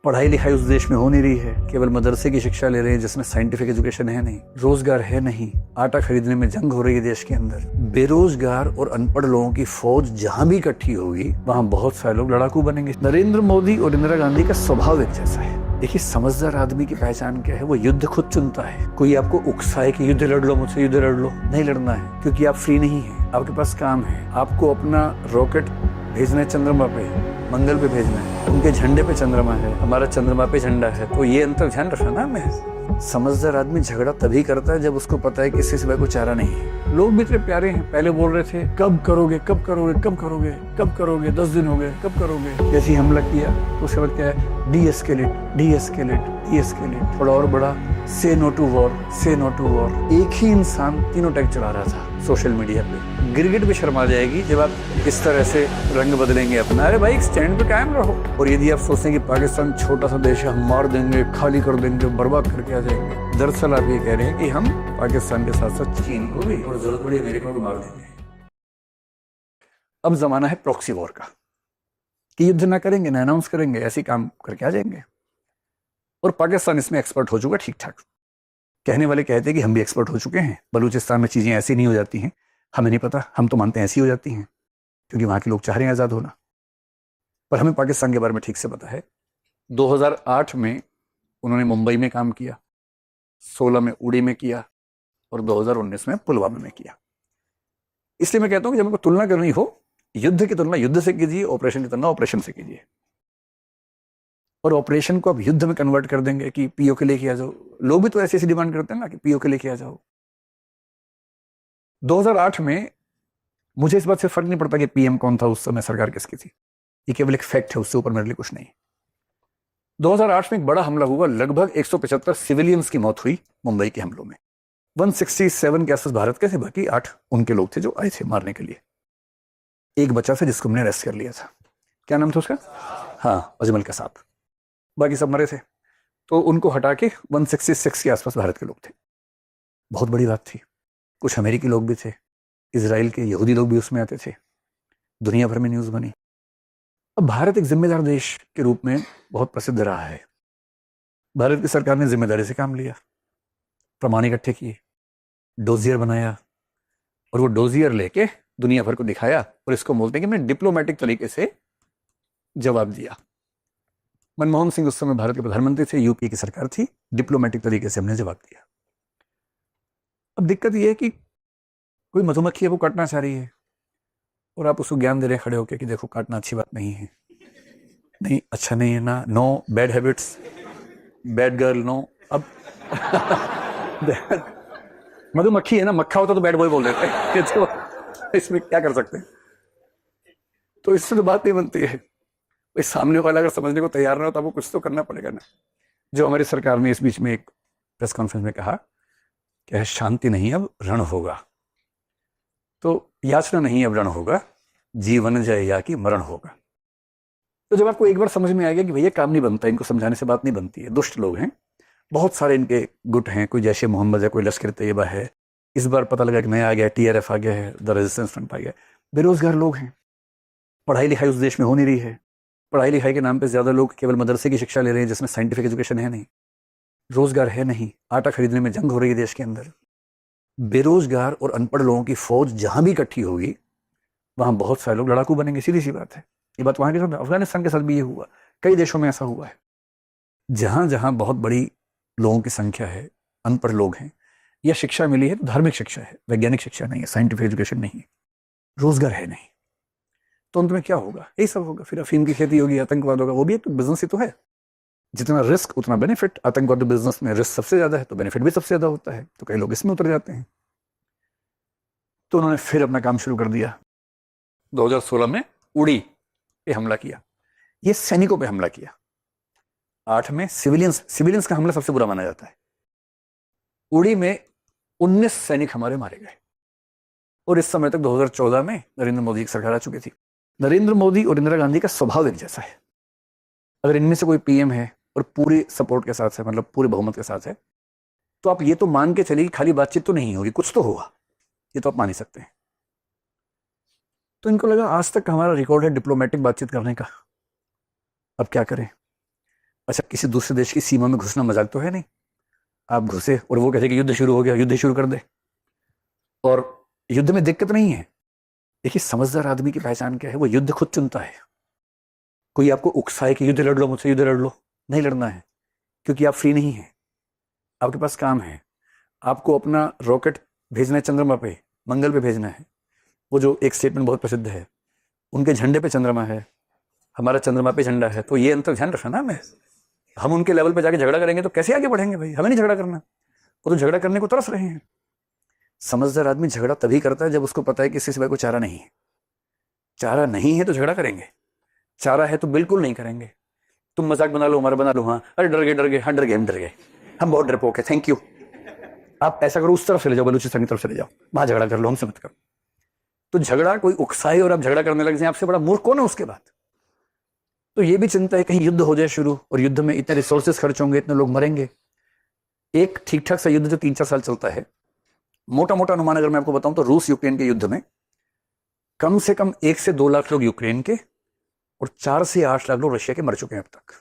पढ़ाई लिखाई उस देश में हो नहीं रही है, केवल मदरसे की शिक्षा ले रहे हैं जिसमें साइंटिफिक एजुकेशन है नहीं, रोजगार है नहीं, आटा खरीदने में जंग हो रही है देश के अंदर, बेरोजगार और अनपढ़ लोगों की फौज जहां भी इकट्ठी होगी वहां बहुत सारे लोग लड़ाकू बनेंगे। नरेंद्र मोदी और इंदिरा गांधी का स्वभाव एक जैसा है। देखिए, समझदार आदमी की पहचान क्या है? वो युद्ध खुद चुनता है। कोई आपको उकसाए कि युद्ध लड़ लो, मुझसे युद्ध लड़ लो, नहीं लड़ना है, क्योंकि आप फ्री नहीं है, आपके पास काम है। आपको अपना रॉकेट भेजना है चंद्रमा पे, मंगल पे भेजना है, उनके झंडे पे चंद्रमा है, हमारा चंद्रमा पे झंडा है। तो ये अंतर ध्यान रखना ना। मैं समझदार आदमी झगड़ा तभी करता है जब उसको पता है कि इससे सिवाय कोई चारा नहीं है। लोग भी इतने प्यारे हैं, पहले बोल रहे थे कब करोगे कब करोगे कब करोगे कब करोगे, 10 दिन हो गए, कब करोगे। जैसे ही हमला किया तो उसके बाद क्या है? डीएस्केलेट डीएस्केलेट डीएस्केलेट, थोड़ा और बड़ा, से नो टू वॉर, से नो टू वॉर। एक ही इंसान तीनों टैग चला रहा था सोशल मीडिया पे। गिरगिट भी शर्मा जाएगी जब आप इस तरह से रंग बदलेंगे अपना। अरे भाई, स्टैंड पे कायम रहो। और यदि आप सोचते हैं कि पाकिस्तान छोटा सा देश है, हम मार देंगे, खाली कर देंगे, बर्बाद करके आ जाएंगे, दरअसल आप ये कह रहे हैं कि हम पाकिस्तान के साथ साथ चीन को भी और जरूरत पड़ी अमेरिका को मार देंगे। अब जमाना है प्रॉक्सी वॉर का, कि युद्ध ना करेंगे ना अनाउंस करेंगे, ऐसे काम करके आ जाएंगे। और पाकिस्तान इसमें एक्सपर्ट हो चुका ठीक ठाक। कहने वाले कहते हैं कि हम भी एक्सपर्ट हो चुके हैं, बलूचिस्तान में चीजें ऐसी नहीं हो जाती हैं, हमें नहीं पता, हम तो मानते हैं ऐसी हो जाती हैं क्योंकि वहां के लोग चाह रहे हैं आजाद होना। पर हमें पाकिस्तान के बारे में ठीक से पता है। 2008 में उन्होंने मुंबई में काम किया, 16 में उड़ी में किया और 2019 में पुलवामा में किया। इसलिए मैं कहता हूं कि जब आपको तुलना करनी हो, युद्ध की तुलना युद्ध से कीजिए, ऑपरेशन की तुलना ऑपरेशन से कीजिए। और ऑपरेशन को आप युद्ध में कन्वर्ट कर देंगे कि पीओ के लेके आ जाओ। लोग भी तो ऐसी ऐसी डिमांड करते हैं ना कि पीओ के लेके आ जाओ। 2008 में मुझे इस बात से फर्क नहीं पड़ता कि पीएम कौन था उस समय, सरकार किसकी थी, ये केवल एक फैक्ट है, उससे ऊपर मेरे लिए कुछ नहीं। 2008 में एक बड़ा हमला हुआ, लगभग 175 सिविलियंस की मौत हुई मुंबई के हमलों में। 167 के आसपास भारत के थे, बाकी 8 उनके लोग थे जो आए थे मारने के लिए। एक बच्चा था जिसको हमने अरेस्ट कर लिया था, क्या नाम था उसका? हाँ, अजमल का साहब। बाकी सब मरे थे। तो उनको हटा के 166 के आसपास भारत के लोग थे। बहुत बड़ी बात थी। कुछ अमेरिकी लोग भी थे, इजराइल के यहूदी लोग भी उसमें आते थे, दुनिया भर में न्यूज बनी। अब भारत एक जिम्मेदार देश के रूप में बहुत प्रसिद्ध रहा है। भारत की सरकार ने जिम्मेदारी से काम लिया, प्रमाण इकट्ठे किए, डोजियर बनाया और वो डोजियर लेके दुनिया भर को दिखाया और इसको बोलते हैं कि मैं डिप्लोमेटिक तरीके से जवाब दिया। मनमोहन सिंह उस समय भारत के प्रधानमंत्री थे, यूपी की सरकार थी, डिप्लोमेटिक तरीके से हमने जवाब दिया। अब दिक्कत यह है कि कोई मधुमक्खी है, वो काटना चाह रही है और आप उसको ज्ञान दे रहे खड़े होकर कि देखो काटना अच्छी बात नहीं है, नहीं अच्छा नहीं है ना, no bad habits, bad girl no. अब मधुमक्खी है ना, मक्खा होता तो बैड बॉय बोल देते तो इसमें क्या कर सकते हैं? तो इससे तो बात नहीं बनती है। इस सामने वाला अगर समझने को तैयार ना हो तो आपको कुछ तो करना पड़ेगा ना। जो हमारी सरकार ने इस बीच में एक प्रेस कॉन्फ्रेंस में कहा कि शांति नहीं अब रण होगा, तो याचना नहीं अब रण होगा, जीवन जय या कि मरण होगा। तो जब आपको एक बार समझ में आ गया कि भैया काम नहीं बनता, इनको समझाने से बात नहीं बनती है, दुष्ट लोग हैं, बहुत सारे इनके गुट हैं, कोई जैशे मोहम्मद है, कोई लश्कर तैयबा है, इस बार पता लगा कि नया आ गया, टीआरएफ आ गया है, द रेजिस्टेंस फ्रंट आ गया। बेरोजगार लोग हैं, पढ़ाई लिखाई उस देश में हो नहीं रही है, पढ़ाई लिखाई के नाम पे ज्यादा लोग केवल मदरसे की शिक्षा ले रहे हैं जिसमें साइंटिफिक एजुकेशन है नहीं, रोजगार है नहीं, आटा खरीदने में जंग हो रही है देश के अंदर, बेरोजगार और अनपढ़ लोगों की फौज जहां भी इकट्ठी होगी वहां बहुत सारे लोग लड़ाकू बनेंगे। सीधी सी बात है। ये बात वहां के साथ, अफगानिस्तान के साथ भी ये हुआ, कई देशों में ऐसा हुआ है। जहां जहां बहुत बड़ी लोगों की संख्या है, अनपढ़ लोग हैं, या शिक्षा मिली है तो धार्मिक शिक्षा है, वैज्ञानिक शिक्षा नहीं है, साइंटिफिक एजुकेशन नहीं है, रोजगार है नहीं, तो अंत में क्या होगा? यही सब होगा। फिर अफीम की खेती होगी, आतंकवाद होगा, वो भी एक तो बिजनेस ही तो है। जितना रिस्क उतना बेनिफिट। आतंकवाद बिजनेस में रिस्क सबसे ज्यादा है तो बेनिफिट भी सबसे ज्यादा होता है, तो कई लोग इसमें उतर जाते हैं। तो उन्होंने फिर अपना काम शुरू कर दिया। 2016 में उड़ी पे हमला किया, ये सैनिकों पे हमला किया। 8 में सिविलियंस का हमला सबसे बुरा माना जाता है। उड़ी में 19 सैनिक हमारे मारे गए। और इस समय तक 2014 में नरेंद्र मोदी की सरकार आ चुकी थी। नरेंद्र मोदी और इंदिरा गांधी का स्वभाव एक जैसा है। अगर इनमें से कोई पीएम है और पूरी सपोर्ट के साथ है, मतलब पूरे बहुमत के साथ है, तो आप ये तो मान के चलिए खाली बातचीत तो नहीं होगी, कुछ तो होगा, ये तो आप मान ही सकते हैं। तो इनको लगा आज तक हमारा रिकॉर्ड है डिप्लोमेटिक बातचीत करने का, अब क्या करें? अच्छा, किसी दूसरे देश की सीमा में घुसना मजाक तो है नहीं। आप घुसे और वो कहते कि युद्ध शुरू हो गया, युद्ध शुरू कर दे। और युद्ध में दिक्कत नहीं है। देखिए, समझदार आदमी की पहचान क्या है, वो युद्ध खुद चुनता है। कोई आपको उकसाए कि युद्ध लड़ लो मुझसे, युद्ध लड़ लो, नहीं लड़ना है, क्योंकि आप फ्री नहीं है, आपके पास काम है। आपको अपना रॉकेट भेजना है चंद्रमा पे, मंगल पे भेजना है। वो जो एक स्टेटमेंट बहुत प्रसिद्ध है, उनके झंडे पे चंद्रमा है, हमारा चंद्रमा पे झंडा है। तो ये अंतर ध्यान रखना ना। हमें, हम उनके लेवल पे जाके झगड़ा करेंगे तो कैसे आगे बढ़ेंगे भाई? हमें नहीं झगड़ा करना, वो तो झगड़ा करने को तरस रहे हैं। समझदार आदमी झगड़ा तभी करता है जब उसको पता है कि इससे सिवाय कोई चारा नहीं है। चारा नहीं है तो झगड़ा करेंगे, चारा है तो बिल्कुल नहीं करेंगे। तुम मजाक बना लो, हमारा बना लो, हाँ अरे डर गए डर गए, हाँ डर गए, हम डर गए, हम बहुत डरपोक है, थैंक यू। आप ऐसा करो, उस तरफ चले जाओ, बलूचिस्तान की तरफ चले जाओ, वहां झगड़ा कर लो, हमसे मत करो। तो झगड़ा कोई उकसाए और आप झगड़ा करने लग जाए, आपसे बड़ा मूर्ख कौन है उसके बाद? तो ये भी चिंता है कहीं युद्ध हो जाए शुरू, और युद्ध में इतने रिसोर्सेज खर्च होंगे, इतने लोग मरेंगे। एक ठीक ठाक सा युद्ध जो 3-4 साल चलता है, मोटा मोटा अनुमान अगर मैं आपको बताऊं तो रूस यूक्रेन के युद्ध में कम से कम 1 से 2 लाख लोग यूक्रेन के और 4 से 8 लाख लोग रशिया के मर चुके हैं अब तक।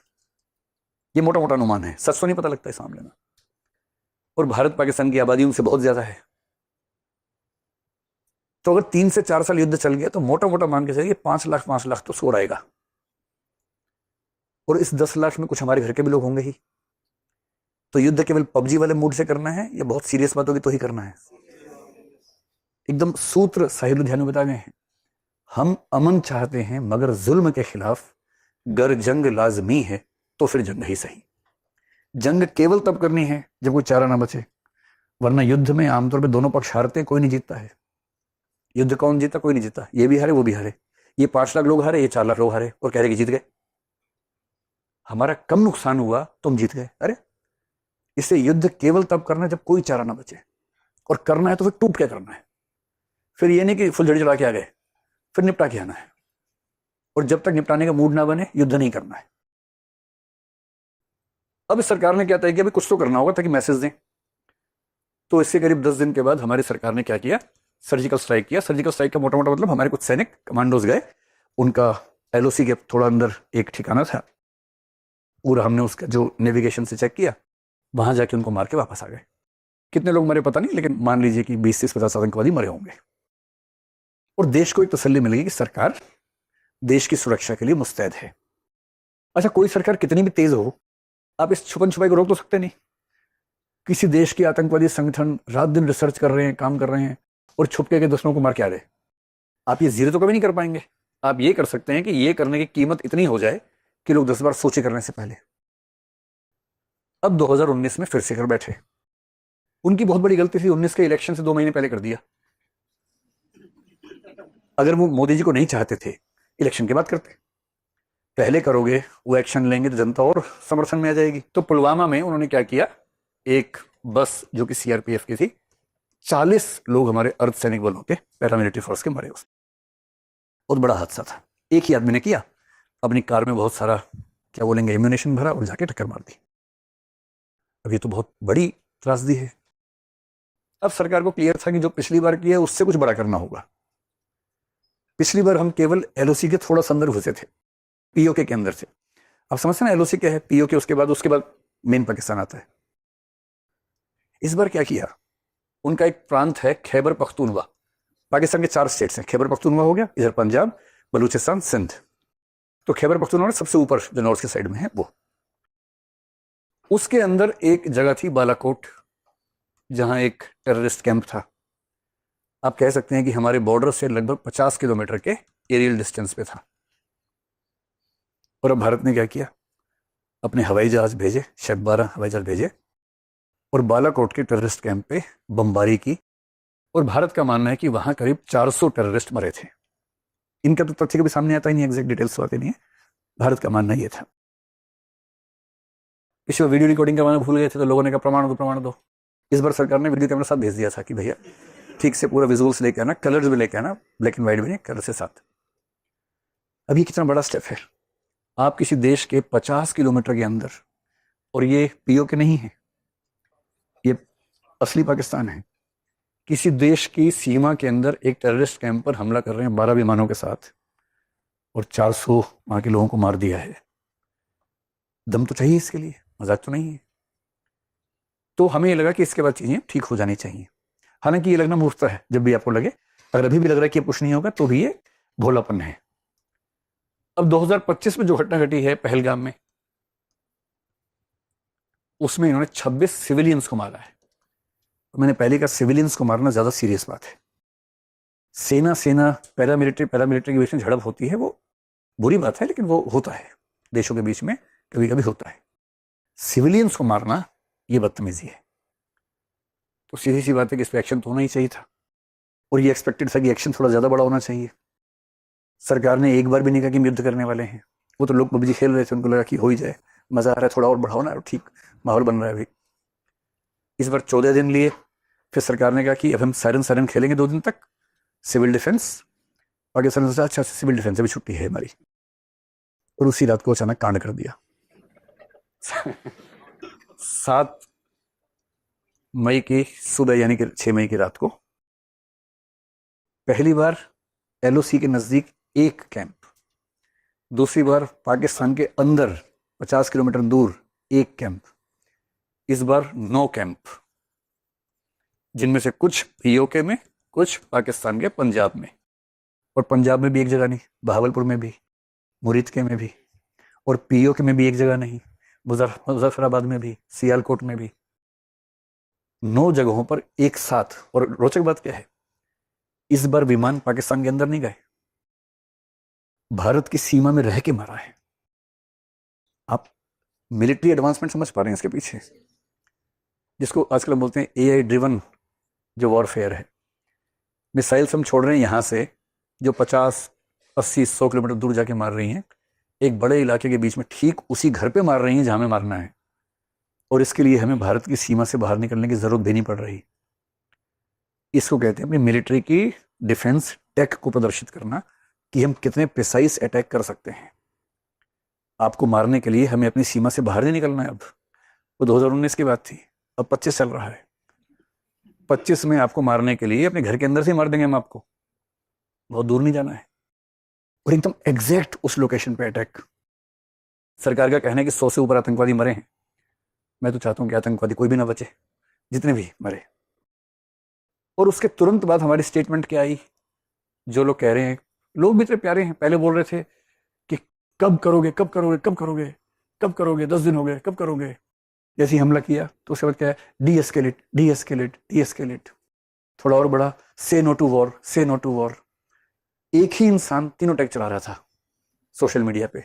ये मोटा मोटा अनुमान है, सच तो नहीं पता लगता इस मामले में। और भारत पाकिस्तान की आबादी उनसे बहुत ज्यादा है। तो अगर 3 से 4 साल युद्ध चल गया तो मोटा मोटा मान के चलिए 5 लाख तो सो रहेगा। और इस 10 लाख में कुछ हमारे घर के भी लोग होंगे ही। तो युद्ध केवल पबजी वाले मूड से करना है या बहुत सीरियस बात होगी तो ही करना है? एकदम सूत्र साहिब लुधियाना बता गए हैं, हम अमन चाहते हैं मगर जुल्म के खिलाफ गर जंग लाजमी है तो फिर जंग ही सही। जंग केवल तब करनी है जब कोई चारा ना बचे, वरना युद्ध में आमतौर पे दोनों पक्ष हारते हैं, कोई नहीं जीतता है। युद्ध कौन जीता? कोई नहीं जीता, ये भी हारे वो भी हारे, ये 5 लाख लोग हारे, ये 4 लाख लोग हारे, और कह रहे कि जीत गए। हमारा कम नुकसान हुआ तो हम जीत गए। अरे इसे युद्ध केवल तब करना है जब कोई चारा ना बचे, और करना है तो फिर टूट के करना है। फिर ये नहीं कि फुलझड़ी चढ़ा के आ गए, फिर निपटा के आना है। और जब तक निपटाने का मूड ना बने युद्ध नहीं करना है। अब सरकार ने क्या तय किया, अभी कुछ तो करना होगा ताकि मैसेज दें। तो इससे करीब 10 दिन के बाद हमारी सरकार ने क्या किया, सर्जिकल स्ट्राइक किया। सर्जिकल स्ट्राइक का मोटा मोटा मतलब हमारे कुछ सैनिक कमांडोज गए, उनका एलओसी के थोड़ा अंदर एक ठिकाना था, पूरा हमने उसका जो नेविगेशन से चेक किया, वहां जाके उनको मार के वापस आ गए। कितने लोग मरे पता नहीं, लेकिन मान लीजिए कि 20 से 50 आतंकवादी मरे होंगे। और देश को एक तसल्ली मिलेगी कि सरकार देश की सुरक्षा के लिए मुस्तैद है। अच्छा, कोई सरकार कितनी भी तेज हो, आप इस छुपन छुपाई को रोक तो सकते नहीं। किसी देश के आतंकवादी संगठन रात दिन रिसर्च कर रहे हैं, काम कर रहे हैं, और छुपके के दुश्मनों को मार के आ रहे। आप ये जीरो तो कभी नहीं कर पाएंगे। आप ये कर सकते हैं कि ये करने की कीमत इतनी हो जाए कि लोग 10 बार सोचे करने से पहले। अब 2019 में फिर से कर बैठे। उनकी बहुत बड़ी गलती थी, 19 के इलेक्शन से 2 महीने पहले कर दिया। अगर वो मोदी जी को नहीं चाहते थे, इलेक्शन के बाद करते। पहले करोगे, वो एक्शन लेंगे तो जनता और समर्थन में आ जाएगी। तो पुलवामा में उन्होंने क्या किया, एक बस जो कि सीआरपीएफ की थी, 40 लोग हमारे अर्धसैनिक बलों के पैरामिलिट्री फोर्स के मरे। उस बहुत बड़ा हादसा था। एक ही आदमी ने किया, अपनी कार में बहुत सारा क्या बोलेंगे एम्यूनेशन भरा और जाके टक्कर मार दी। अब ये तो बहुत बड़ी त्रासदी है। अब सरकार को क्लियर था कि जो पिछली बार किया उससे कुछ बड़ा करना होगा। पिछली बार हम केवल एलओसी के थोड़ा सा अंदर घुसे थे, पीओके के अंदर थे। आप समझते हैं ना एलओसी क्या है, पीओके उसके बाद मेन पाकिस्तान आता है। इस बार क्या किया, उनका एक प्रांत है खैबर पख्तूनवा। पाकिस्तान के 4 स्टेट्स हैं, खैबर पख्तूनवा हो गया, इधर पंजाब, बलूचिस्तान, सिंध। तो खैबर पख्तूनवा सबसे ऊपर जो नॉर्थ के साइड में है वो, उसके अंदर एक जगह थी बालाकोट, जहां एक टेररिस्ट कैंप था। आप कह सकते हैं कि हमारे बॉर्डर से लगभग 50 किलोमीटर के एरियल डिस्टेंस पे था। और अब भारत ने क्या किया, अपने हवाई जहाज भेजे, शब 12 हवाई जहाज भेजे, और बालाकोट के टेररिस्ट कैंप पे बमबारी की। और भारत का मानना है कि वहां करीब 400 टेररिस्ट मरे थे। इनका तो तथ्य कभी सामने आता ही नहीं, एग्जैक्ट डिटेल्स आते नहीं है। भारत का मानना ये था। इस बार वीडियो रिकॉर्डिंग करवाना भूल गए थे तो लोगों ने कहा प्रमाण दो। इस बार सरकार ने वीडियो कैमरा साथ भेज दिया था कि भैया ठीक से पूरा विजुअल्स लेके आना, कलर्स भी लेके आना, ब्लैक एंड व्हाइट भी नहीं, कलर से साथ। अब ये कितना बड़ा स्टेप है। आप किसी देश के 50 किलोमीटर के अंदर, और ये पीओके नहीं है, ये असली पाकिस्तान है, किसी देश की सीमा के अंदर एक टेररिस्ट कैंप पर हमला कर रहे हैं 12 विमानों के साथ, और 400 वहां के लोगों को मार दिया है। दम तो चाहिए इसके लिए, मजाक तो नहीं है। तो हमें ये लगा कि इसके बाद चीजें ठीक हो जानी चाहिए। हालांकि ये लगना मुफ्त है, जब भी आपको लगे, अगर अभी भी लग रहा है कि कुछ नहीं होगा तो भी ये भोलापन है। अब 2025 में जो घटना घटी है पहलगाम में, उसमें इन्होंने 26 सिविलियंस को मारा है। तो मैंने पहले कहा सिविलियंस को मारना ज्यादा सीरियस बात है। सेना पैरामिलिट्री के बीच में झड़प होती है, वो बुरी बात है, लेकिन वो होता है देशों के बीच में, कभी कभी होता है। सिविलियंस को मारना ये बदतमीजी है। तो सीधी सी बात है कि इस पर एक्शन तो होना ही चाहिए था, और ये एक्सपेक्टेड था कि एक्शन थोड़ा ज्यादा बड़ा होना चाहिए। सरकार ने एक बार भी नहीं कहा कि हम युद्ध करने वाले हैं। वो तो लोग पबजी खेल रहे थे, उनको लगा कि हो ही जाए, मजा आ रहा है, थोड़ा और बढ़ाओ ना, ठीक माहौल बन रहा है अभी। इस बार 14 दिन लिए, फिर सरकार ने कहा कि अब हम सायरन खेलेंगे 2 दिन तक, सिविल डिफेंस। पाकिस्तान ने सोचा अच्छा सिविल डिफेंस अभी छुट्टी है हमारी, और उसी रात को अचानक कांड कर दिया। 7 मई की सुबह, यानी कि 6 मई की रात को पहली बार एलओसी के नजदीक एक कैंप, दूसरी बार पाकिस्तान के अंदर 50 किलोमीटर दूर एक कैंप, इस बार 9 कैंप, जिनमें से कुछ पीओके में, कुछ पाकिस्तान के पंजाब में। और पंजाब में भी एक जगह नहीं, बहावलपुर में भी, मुरीदके में भी, और पीओके में भी एक जगह नहीं, मुजफ्फराबाद में भी, सियालकोट में भी। 9 जगहों पर एक साथ। और रोचक बात क्या है, इस बार विमान पाकिस्तान के अंदर नहीं गए, भारत की सीमा में रह के मारा है। आप मिलिट्री एडवांसमेंट समझ पा रहे हैं इसके पीछे, जिसको आजकल हम बोलते हैं एआई ड्रिवन जो वॉरफेयर है। मिसाइल्स हम छोड़ रहे हैं यहां से, जो 50, 80, 100 किलोमीटर दूर जाके मार रही हैं, एक बड़े इलाके के बीच में ठीक उसी घर पे मार रही हैं जहां हमें मारना है। और इसके लिए हमें भारत की सीमा से बाहर निकलने की जरूरत भी नहीं पड़ रही। इसको कहते हैं अपनी मिलिट्री की डिफेंस टेक को प्रदर्शित करना, कि हम कितने प्रिसाइज अटैक कर सकते हैं। आपको मारने के लिए हमें अपनी सीमा से बाहर नहीं निकलना है। अब वो 2019 की बात थी, अब 25 चल रहा है। 25 में आपको मारने के लिए अपने घर के अंदर से मार देंगे हम आपको, बहुत दूर नहीं जाना है। और एकदम एग्जैक्ट उस लोकेशन पे अटैक। सरकार का कहना है कि 100 से ऊपर आतंकवादी मरे हैं। मैं तो चाहता हूं कि आतंकवादी कोई भी ना बचे, जितने भी मरे। और उसके तुरंत बाद हमारी स्टेटमेंट क्या आई, जो लोग कह रहे हैं, लोग भी इतने प्यारे हैं, पहले बोल रहे थे कि कब करोगे कब करोगे कब करोगे कब करोगे, 10 दिन हो गए, कब करोगे। जैसे ही हमला किया तो उसके बाद क्या है, D escalate D escalate D escalate, थोड़ा और बड़ा, से नो टू वॉर से नो टू वॉर। एक ही इंसान तीनों टैग चला रहा था सोशल मीडिया पे।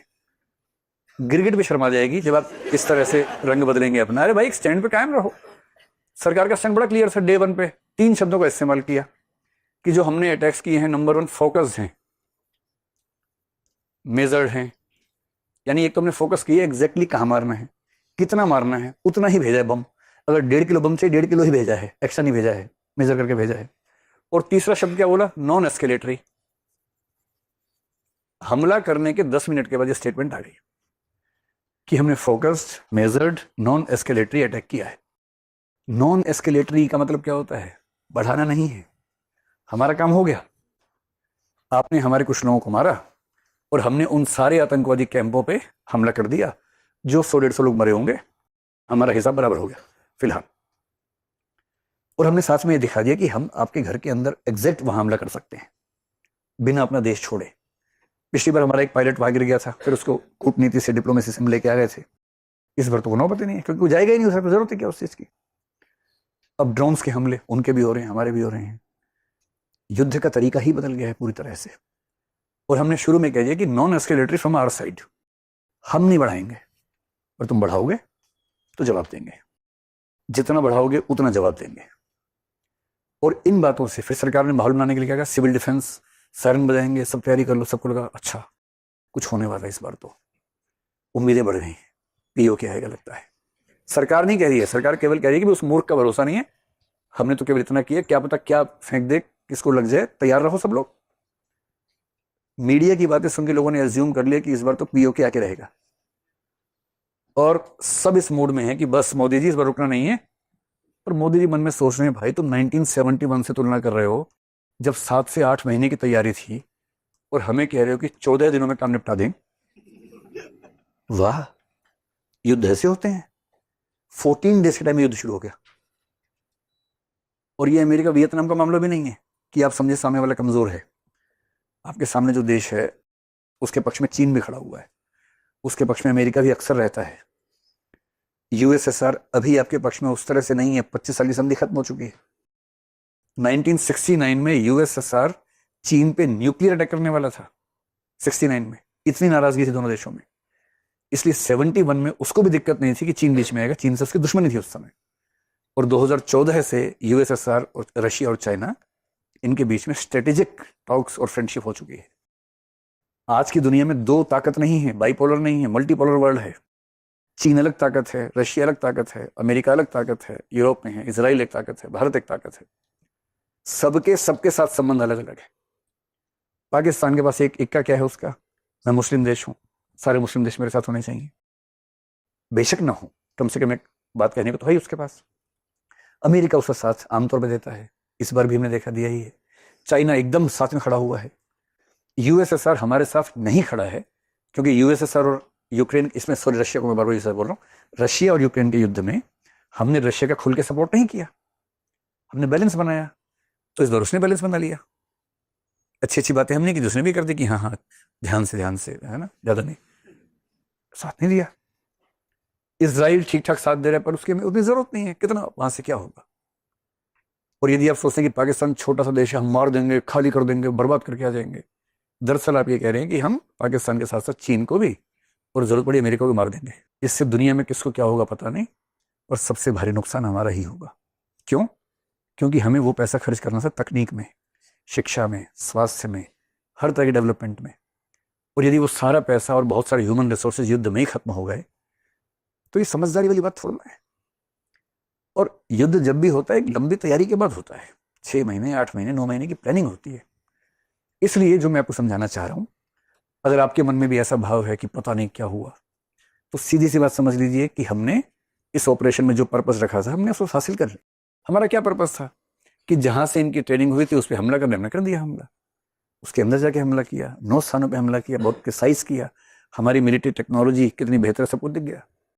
गिरगिट भी शर्मा जाएगी जब आप इस तरह से रंग बदलेंगे अपना। अरे भाई एक स्टैंड पे कायम रहो। सरकार का स्टैंड बड़ा क्लियर था डे 1 पे, 3 शब्दों का इस्तेमाल किया कि जो हमने अटैक्स किए हैं, नंबर 1 फोकस्ड हैं, मेजर्ड हैं। यानी एक तो हमने फोकस किया एग्जैक्टली कहां मारना है, कितना मारना है, उतना ही भेजा है बम। अगर 1.5 किलो बम चाहिए 1.5 किलो ही भेजा है, एक्स्ट्रा नहीं भेजा है, मेजर करके भेजा है। और तीसरा शब्द क्या बोला, नॉन एस्केलेटरी। हमला करने के 10 मिनट के बाद ये स्टेटमेंट आ गई कि हमने focused, measured, non escalatory attack किया है। नॉन एस्केलेटरी का मतलब क्या होता है, बढ़ाना नहीं है। हमारा काम हो गया, आपने हमारे कुछ लोगों को मारा और हमने उन सारे आतंकवादी कैंपों पे हमला कर दिया, जो 100-150 लोग मरे होंगे, हमारा हिसाब बराबर हो गया फिलहाल। और हमने साथ में ये दिखा दिया कि हम आपके घर के अंदर एग्जैक्ट वहां हमला कर सकते हैं बिना अपना देश छोड़े। पिछली बार हमारा एक पायलट वहां गिर गया था, फिर उसको कूटनीति से, डिप्लोमेसी से हम लेके आ गए थे। इस बार तो वो नौबत ही नहीं है, क्योंकि वो जाएगा ही नहीं, उसकी जरूरत है क्या उस चीज की। अब ड्रोन्स के हमले उनके भी हो रहे हैं, हमारे भी हो रहे हैं। युद्ध का तरीका ही बदल गया है पूरी तरह से। और हमने शुरू में कह दिया कि non escalatory from our side, हम नहीं बढ़ाएंगे, और तुम बढ़ाओगे तो जवाब देंगे, जितना बढ़ाओगे उतना जवाब देंगे। और इन बातों से फिर सरकार ने माहौल बनाने के लिए क्या कहा, सिविल डिफेंस, सायरन बजाएंगे, सब तैयारी कर लो। सबको लगा अच्छा कुछ होने वाला है इस बार, तो उम्मीदें बढ़ गई। पीओ क्या है लगता है, सरकार नहीं कह रही है, सरकार केवल कह रही है कि उस मूर्ख का भरोसा नहीं है, हमने तो केवल इतना किया, क्या पता क्या फेंक दे, किसको लग जाए, तैयार रहो सब लोग। मीडिया की बातें सुन के लोगों ने एज्यूम कर लिया कि इस बार तो पीओ के आके रहेगा, और सब इस मूड में है कि बस मोदी जी इस बार रुकना नहीं है। पर मोदी जी मन में सोच रहे हैं, भाई तुम 1971 से तुलना कर रहे हो, जब 7 से 8 महीने की तैयारी थी, और हमें कह रहे हो कि 14 दिनों में काम निपटा दें। वाह, युद्ध ऐसे होते हैं। 14 डेज के टाइम में युद्ध शुरू हो गया। और ये अमेरिका वियतनाम का मामला भी नहीं है कि आप समझे सामने वाला कमजोर है। आपके सामने जो देश है उसके पक्ष में चीन भी खड़ा हुआ है, उसके पक्ष में अमेरिका भी अक्सर रहता है। यूएसएसआर अभी आपके पक्ष में उस तरह से नहीं है। 25 साल की संधि खत्म हो चुकी है। 1969 में यूएसएसआर चीन पे न्यूक्लियर अटैक करने वाला था। 69 में इतनी नाराजगी थी दोनों देशों में, इसलिए 71 में उसको भी दिक्कत नहीं थी कि चीन बीच में आएगा। चीन से उसकी दुश्मनी थी उस समय। और 2014 से यूएसएसआर और रशिया और चाइना, इनके बीच में स्ट्रेटेजिक टॉक्स और फ्रेंडशिप हो चुकी है। आज की दुनिया में दो ताकत नहीं है, बाइपोलर नहीं है, मल्टीपोलर वर्ल्ड है। चीन अलग ताकत है, रशिया अलग ताकत है, अमेरिका अलग ताकत है, यूरोप में है, इजराइल एक ताकत है, भारत एक ताकत है। सबके सबके साथ संबंध अलग अलग है। पाकिस्तान के पास एक इक्का क्या है उसका, मैं मुस्लिम देश हूं, सारे मुस्लिम देश मेरे साथ होने चाहिए। बेशक ना हो, कम से कम एक बात कहने को तो है ही उसके पास। अमेरिका उसका साथ आमतौर पर देता है, इस बार भी हमने देखा दिया ही है। चाइना एकदम साथ में खड़ा हुआ है। यूएसएसआर हमारे साथ नहीं खड़ा है, क्योंकि यूएसएसआर और यूक्रेन, इसमें सॉरी रशिया को मैं बार बार बोल रहा हूँ, रशिया और यूक्रेन के युद्ध में हमने रशिया का खुल के सपोर्ट नहीं किया, हमने बैलेंस बनाया। तो इस बार उसने बैलेंस बना लिया। अच्छी अच्छी बातें हमने की, दूसरे भी कर दी कि हाँ हाँ ध्यान से, है ना, ज्यादा नहीं, साथ नहीं दिया। इजराइल ठीक ठाक साथ दे रहा है, पर उसकी उतनी जरूरत नहीं है, कितना वहां से क्या होगा। और यदि आप सोचते हैं कि पाकिस्तान छोटा सा देश है, हम मार देंगे, खाली कर देंगे, बर्बाद करके आ जाएंगे, दरअसल आप ये कह रहे हैं कि हम पाकिस्तान के साथ साथ चीन को भी और जरूरत पड़ी अमेरिका को भी मार देंगे। इससे दुनिया में किसको क्या होगा पता नहीं, और सबसे भारी नुकसान हमारा ही होगा। क्यों? क्योंकि हमें वो पैसा खर्च करना था तकनीक में, शिक्षा में, स्वास्थ्य में, हर तरह के डेवलपमेंट में। और यदि वो सारा पैसा और बहुत सारे ह्यूमन रिसोर्सेज युद्ध में ही खत्म हो गए, तो ये समझदारी वाली बात थोड़ा है। और युद्ध जब भी होता है एक लंबी तैयारी के बाद होता है। 6 महीने, 8 महीने, 9 महीने की प्लानिंग होती है। इसलिए जो मैं आपको समझाना चाह रहा हूं, अगर आपके मन में भी ऐसा भाव है कि पता नहीं क्या हुआ, तो सीधी सी बात समझ लीजिए कि हमने इस ऑपरेशन में जो पर्पस रखा था, हमने उसको हासिल कर लिया। हमारा क्या पर्पस था कि जहां से इनकी ट्रेनिंग हुई थी उस पर हमला करने, हमने कर दिया हमला। उसके अंदर जाके हमला किया, 9 स्थानों पर हमला किया, बहुत प्रिसाइज किया। हमारी मिलिट्री टेक्नोलॉजी कितनी बेहतर, सब कुछ दिख गया।